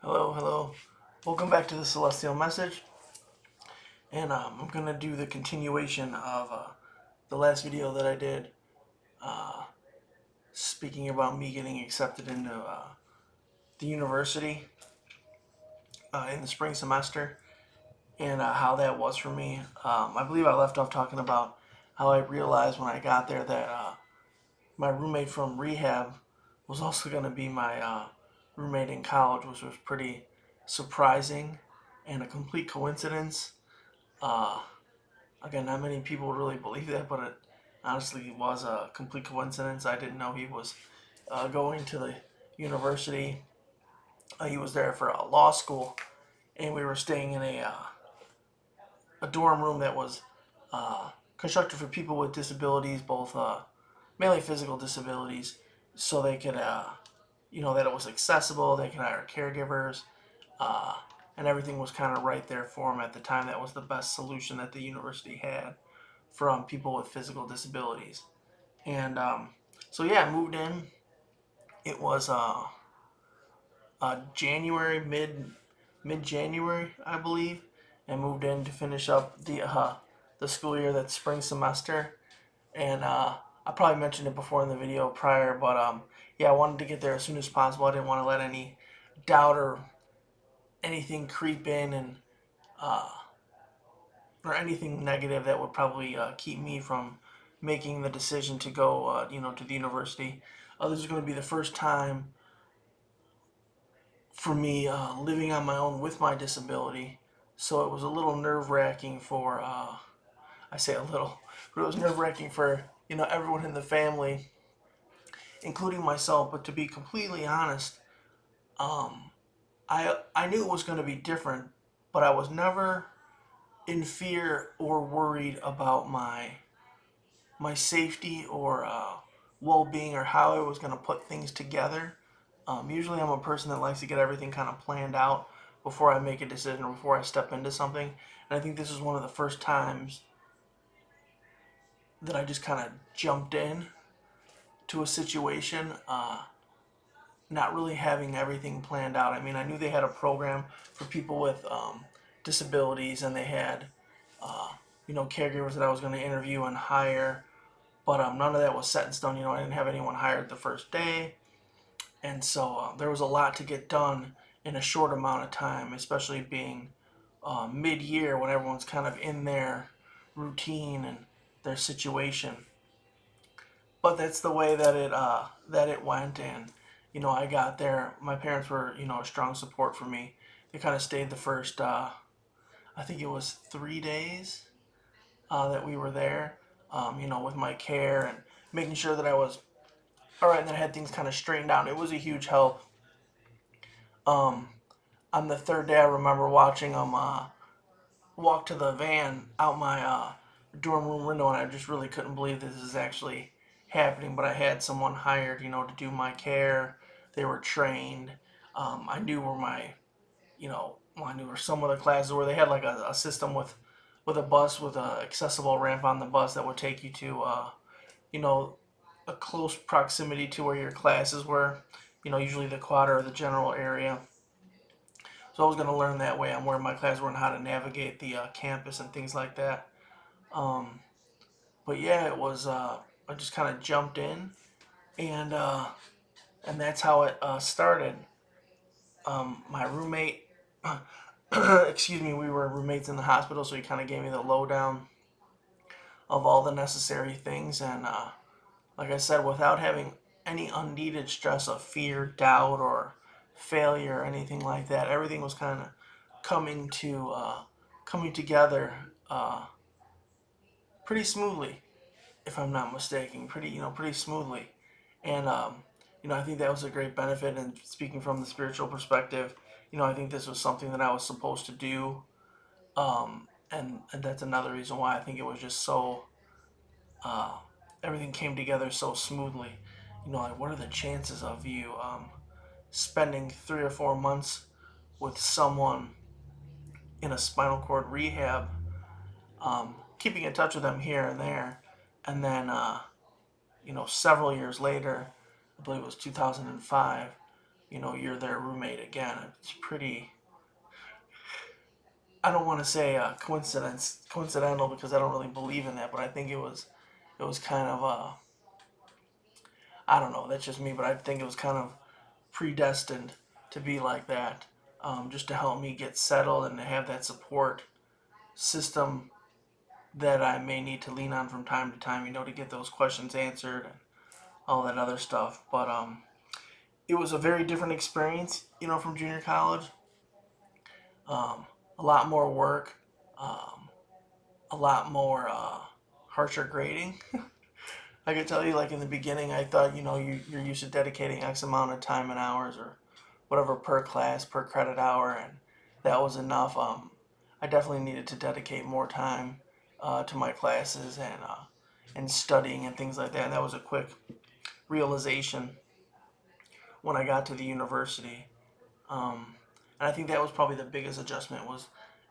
Hello, hello. Welcome back to the Celestial Message. And I'm going to do the continuation of the last video that I did uh, speaking about me getting accepted into the university in the spring semester and how that was for me. I believe I left off talking about how I realized when I got there that my roommate from rehab was also going to be my roommate in college, which was pretty surprising and a complete coincidence. Uh, Again, not many people really believe that, but it honestly was a complete coincidence. I didn't know he was going to the university. He was there for law school, and we were staying in a dorm room that was constructed for people with disabilities, both mainly physical disabilities, so they could, that it was accessible. They could hire caregivers, uh, and everything was kind of right there for them at the time. That was the best solution that the university had from people with physical disabilities. And so yeah, I moved in. It was January, mid January, I believe, and moved in to finish up the school year, that spring semester. And I probably mentioned it before in the video prior, but yeah, I wanted to get there as soon as possible. I didn't want to let any doubt or anything creep in and uh, or anything negative that would probably keep me from making the decision to go, to the university. This is going to be the first time for me living on my own with my disability, so it was a little nerve wracking for. I say a little, but it was nerve wracking for everyone in the family, including myself. But to be completely honest, um, I knew it was going to be different, but I was never in fear or worried about my safety or well-being or how I was going to put things together. Usually I'm a person that likes to get everything kind of planned out before I make a decision or before I step into something. And I think this is one of the first times that I just kind of jumped in to a situation, not really having everything planned out. I mean, I knew they had a program for people with disabilities, and they had, uh, caregivers that I was going to interview and hire. But none of that was set in stone. I didn't have anyone hired the first day. And so there was a lot to get done in a short amount of time, especially being mid-year when everyone's kind of in their routine and their situation. But that's the way that it went, and I got there. My parents were a strong support for me. They kind of stayed the first I think it was 3 days that we were there, with my care and making sure that I was all right, and then I had things kind of straightened out. It was a huge help. Um, on the third day, I remember watching them walk to the van out my dorm room window, and I just really couldn't believe this is actually happening. But I had someone hired, to do my care. They were trained. I knew where I knew where some of the classes were. They had like a system with a bus with a accessible ramp on the bus that would take you to, you know, a close proximity to where your classes were. Usually the quad or the general area. So I was going to learn that way on where my classes were and how to navigate the campus and things like that. Um, but yeah, it was. I just kind of jumped in, and and that's how it started. My roommate, excuse me, we were roommates in the hospital, so he kind of gave me the lowdown of all the necessary things, and like I said, without having any unneeded stress of fear, doubt, or failure or anything like that. Everything was kind of coming to coming together pretty smoothly, if I'm not mistaken. Pretty smoothly, and I think that was a great benefit. And speaking from the spiritual perspective, I think this was something that I was supposed to do, and that's another reason why I think it was just so uh, everything came together so smoothly. Like, what are the chances of you spending 3 or 4 months with someone in a spinal cord rehab, keeping in touch with them here and there, and then several years later, I believe it was 2005, you're their roommate again. It's pretty. I don't want to say coincidental because I don't really believe in that, but I think it was kind of I don't know. That's just me, but I think it was kind of predestined to be like that, just to help me get settled and to have that support system that I may need to lean on from time to time, to get those questions answered and all that other stuff. But it was a very different experience, from junior college. Um, a lot more work, um, a lot more harsher grading. I could tell you, like in the beginning, I thought, you're used to dedicating X amount of time and hours or whatever per class, per credit hour, and that was enough. I definitely needed to dedicate more time to my classes and studying and things like that. And that was a quick realization when I got to the university. Um, and I think that was probably the biggest adjustment was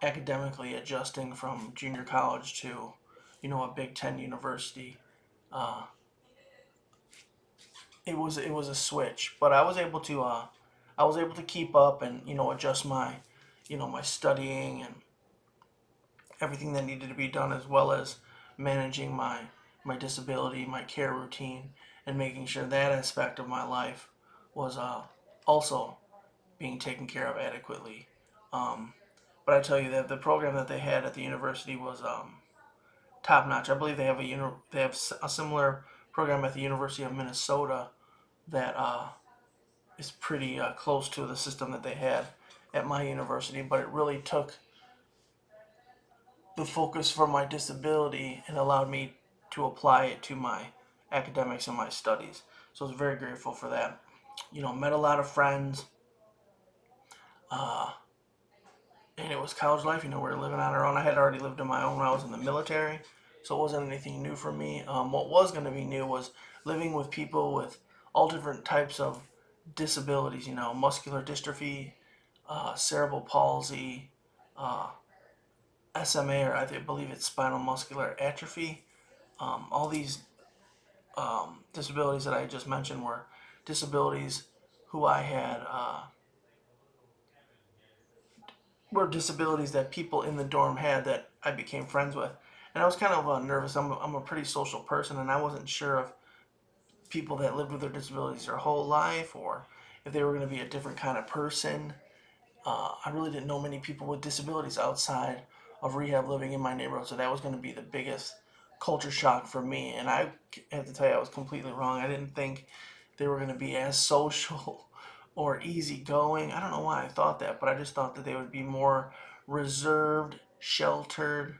academically adjusting from junior college to, a Big Ten university. Uh, it was a switch, but I was able to keep up and adjust my studying and everything that needed to be done, as well as managing my disability, my care routine, and making sure that aspect of my life was also being taken care of adequately. Um, but I tell you that the program that they had at the university was top notch. I believe they have a similar program at the University of Minnesota that is pretty close to the system that they had at my university. But it really took the focus from my disability and allowed me to apply it to my academics and my studies. So I was very grateful for that. Met a lot of friends, uh, and it was college life. We were living on our own. I had already lived on my own when I was in the military, so it wasn't anything new for me. What was going to be new was living with people with all different types of disabilities. Muscular dystrophy, cerebral palsy, uh, SMA, or believe it's spinal muscular atrophy. All these disabilities that I just mentioned were disabilities who I had were disabilities that people in the dorm had that I became friends with. And I was kind of nervous. I'm a pretty social person, and I wasn't sure if people that lived with their disabilities their whole life or if they were going to be a different kind of person. I really didn't know many people with disabilities outside of rehab living in my neighborhood, so that was going to be the biggest culture shock for me. And I have to tell you, I was completely wrong. I didn't think they were going to be as social or easygoing. I don't know why I thought that, but I just thought that they would be more reserved, sheltered,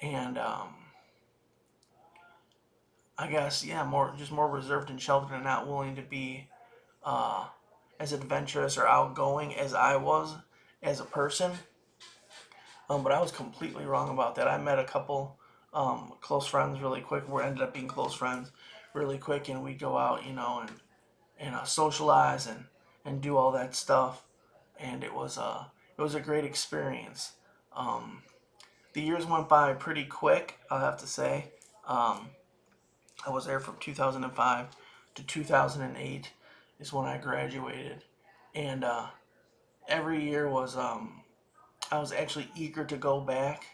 and I guess more reserved and sheltered, and not willing to be uh, as adventurous or outgoing as I was as a person. But I was completely wrong about that. I met a couple close friends really quick. We ended up being close friends really quick, and we'd go out, and socialize and do all that stuff. And it was a great experience. Um, the years went by pretty quick, I'll have to say. Um, I was there from 2005 to 2008 is when I graduated, and every year was I was actually eager to go back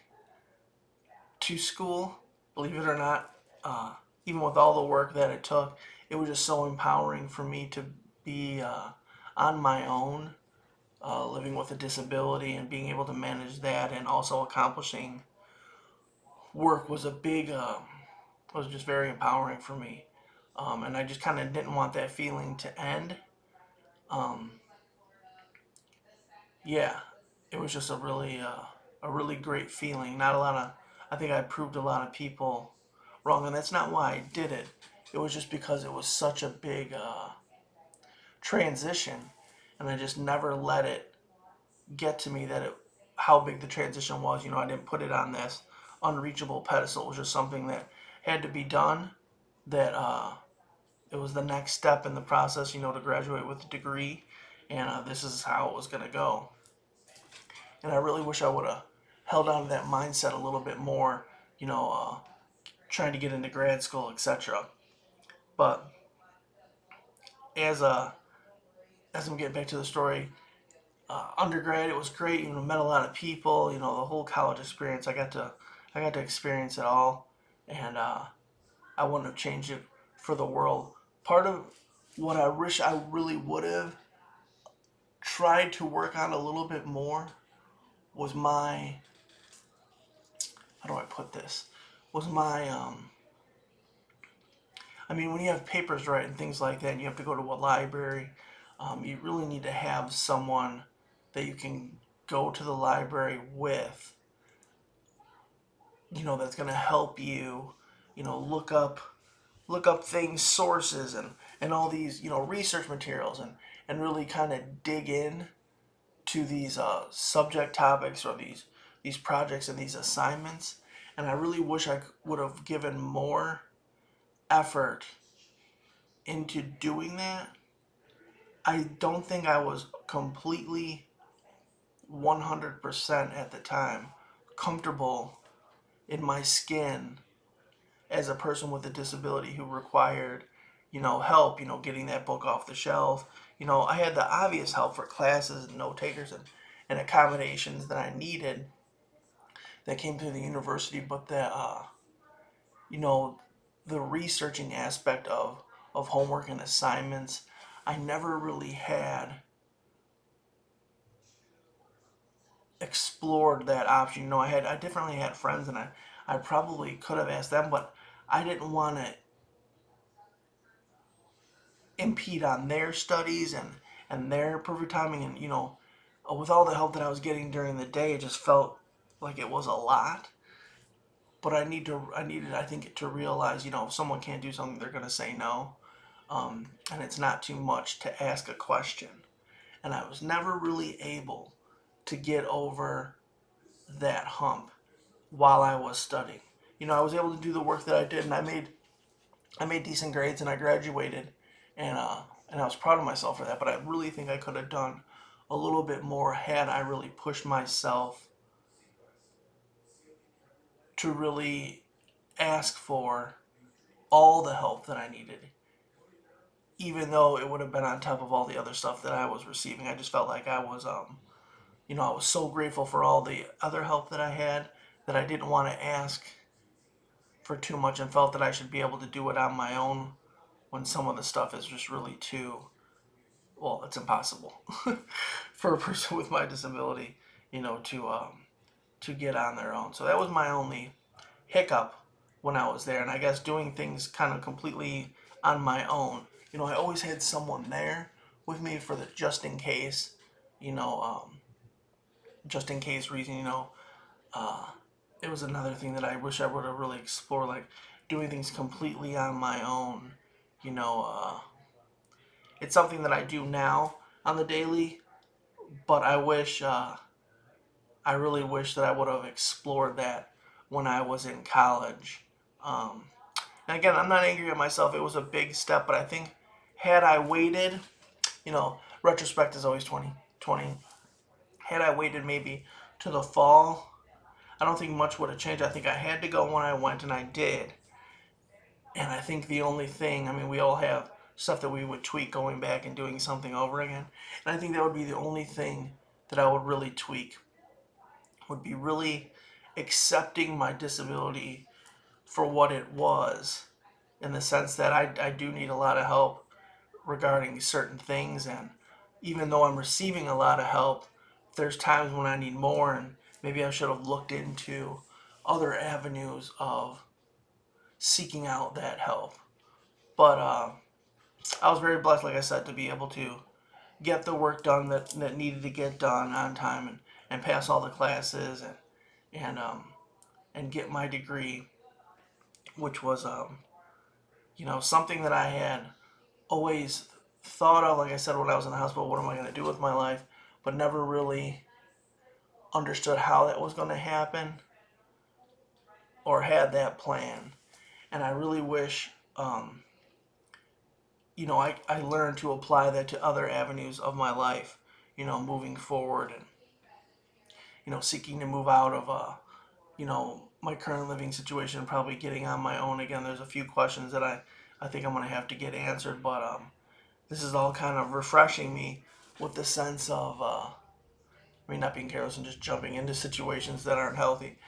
to school. Believe it or not, even with all the work that it took, it was just so empowering for me to be on my own, living with a disability and being able to manage that, and also accomplishing work was just very empowering for me. And I just kind of didn't want that feeling to end. Um, yeah, it was just a really great feeling. Not a lot of, I think I proved a lot of people wrong, and that's not why I did it. It was just because it was such a big transition, and I just never let it get to me how big the transition was. I didn't put it on this unreachable pedestal. It was just something that had to be done. That it was the next step in the process, to graduate with a degree, and this is how it was going to go. And I really wish I would have held on to that mindset a little bit more, trying to get into grad school, etc. But as as I'm getting back to the story, undergrad, it was great. Met a lot of people. The whole college experience. I got to experience it all, and I wouldn't have changed it for the world. Part of what I wish I really would have tried to work on a little bit more was my, how do I put this? Was my I mean, when you have papers to write and things like that, and you have to go to a library, you really need to have someone that you can go to the library with, that's going to help you, look up things, sources, and all these, research materials, and really kind of dig in to these subject topics or these projects and these assignments. And I really wish I would have given more effort into doing that. I don't think I was completely 100% at the time comfortable in my skin as a person with a disability who required, help, getting that book off the shelf. I had the obvious help for classes and note takers and accommodations that I needed that came through the university, but you know, the researching aspect of homework and assignments, I never really had explored that option. I definitely had friends, and I probably could have asked them, but I didn't want to impede on their studies and their perfect timing. And with all the help that I was getting during the day, it just felt like it was a lot. But I needed, I think, to realize, if someone can't do something, they're gonna say no, and it's not too much to ask a question. And I was never really able to get over that hump while I was studying. I was able to do the work that I did, and I made decent grades, and I graduated, and I was proud of myself for that. But I really think I could have done a little bit more had I really pushed myself to really ask for all the help that I needed, even though it would have been on top of all the other stuff that I was receiving. I just felt like I was so grateful for all the other help that I had that I didn't want to ask for too much and felt that I should be able to do it on my own when some of the stuff is just really too, well, it's impossible for a person with my disability, to get on their own. So that was my only hiccup when I was there, and I guess doing things kind of completely on my own. I always had someone there with me for the just in case, you know, just in case reason. Uh, it was another thing that I wish I would have really explored, like doing things completely on my own. You know, it's something that I do now on the daily, but I really wish that I would have explored that when I was in college. Um, and again, I'm not angry at myself. It was a big step, but I think had I waited, retrospect is always 2020. Had I waited maybe to the fall, I don't think much would have changed. I think I had to go when I went, and I did. And I think the only thing, I mean, we all have stuff that we would tweak going back and doing something over again. And I think that would be the only thing that I would really tweak, would be really accepting my disability for what it was, in the sense that I do need a lot of help regarding certain things. And even though I'm receiving a lot of help, there's times when I need more, and maybe I should have looked into other avenues of seeking out that help. But I was very blessed, like I said, to be able to get the work done that needed to get done on time, and pass all the classes, and get my degree, which was something that I had always thought of. Like I said, when I was in the hospital, what am I going to do with my life? But never really understood how that was going to happen or had that plan. And I really wish, I learned to apply that to other avenues of my life, moving forward, and, seeking to move out of, my current living situation, and probably getting on my own again. There's a few questions that I think I'm going to have to get answered, but this is all kind of refreshing me with the sense of, not being careless and just jumping into situations that aren't healthy,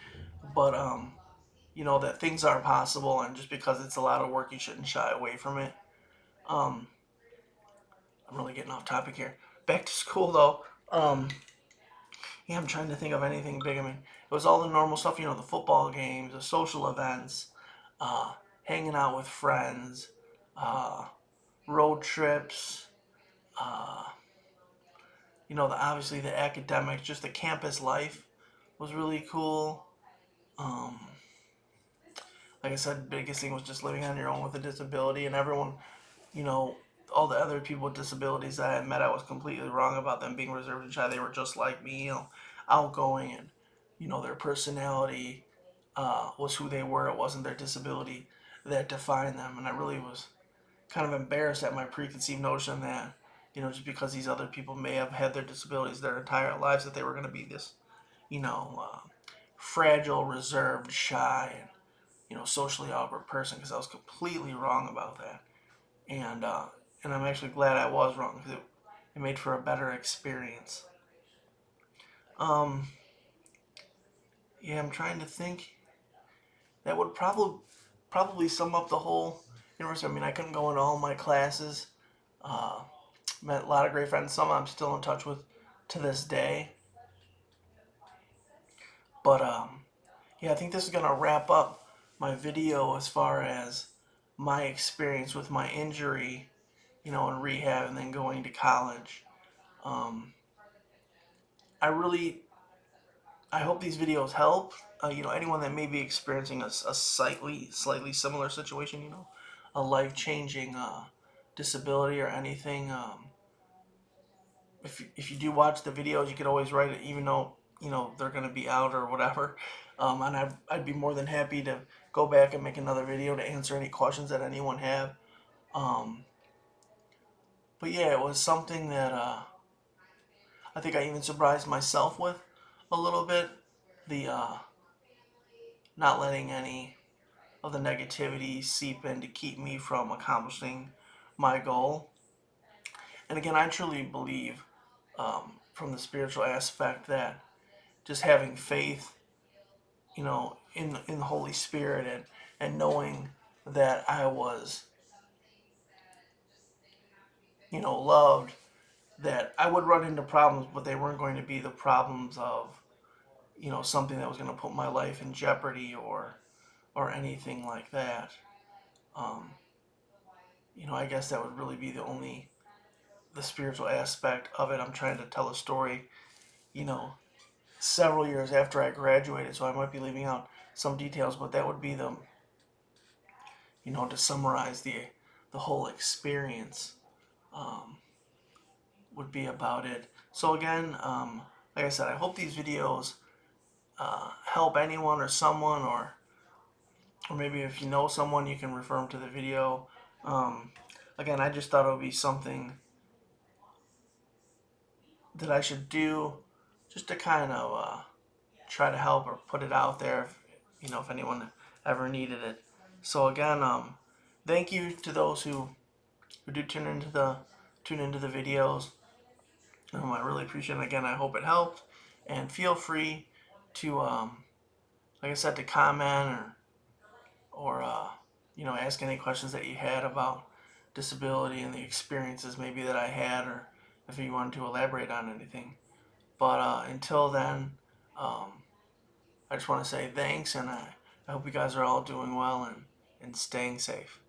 but that things are possible, and just because it's a lot of work, you shouldn't shy away from it. Um, I'm really getting off topic here. Back to school though. Yeah, I'm trying to think of anything big. I mean, it was all the normal stuff, the football games, the social events, hanging out with friends, uh, road trips, uh, obviously the academics, just the campus life was really cool. Um, like I said, the biggest thing was just living on your own with a disability, and everyone, you know, all the other people with disabilities that I had met, I was completely wrong about them being reserved and shy. They were just like me, outgoing, and their personality was who they were. It wasn't their disability that defined them, and I really was kind of embarrassed at my preconceived notion that just because these other people may have had their disabilities their entire lives, that they were going to be this you know uh, fragile, reserved, shy, and socially awkward person, because I was completely wrong about that. And I'm actually glad I was wrong, because it made for a better experience. Um, yeah, I'm trying to think. That would probably sum up the whole university. I mean, I couldn't go into all my classes. Uh, Met a lot of great friends. Some I'm still in touch with to this day. But yeah, I think this is gonna wrap up my video as far as my experience with my injury, in rehab and then going to college. Um, I really I hope these videos help. Anyone that may be experiencing a slightly similar situation, a life changing disability or anything. If you do watch the videos, you could always write it, even though they're gonna be out or whatever. And I'd be more than happy to go back and make another video to answer any questions that anyone have. Um, but yeah, it was something that I think I even surprised myself with a little bit. The not letting any of the negativity seep in to keep me from accomplishing my goal. And again, I truly believe, from the spiritual aspect, that just having faith, in the Holy Spirit, and knowing that I was, loved, that I would run into problems, but they weren't going to be the problems of, something that was going to put my life in jeopardy, or anything like that. Um, I guess that would really be the spiritual aspect of it. I'm trying to tell a story, you know, several years after I graduated, so I might be leaving out some details, but that would be to summarize the whole experience, um, would be about it. So again, like I said, I hope these videos help anyone or someone, or maybe if you know someone, you can refer them to the video. Um, Again, I just thought it would be something that I should do, just to kind of try to help or put it out there, if anyone ever needed it. So again, thank you to those who do tune into the videos. I really appreciate it. Again, I hope it helped, and feel free to, like I said, to comment, or ask any questions that you had about disability and the experiences maybe that I had, or if you wanted to elaborate on anything. But until then, um, I just want to say thanks, and I hope you guys are all doing well, and staying safe.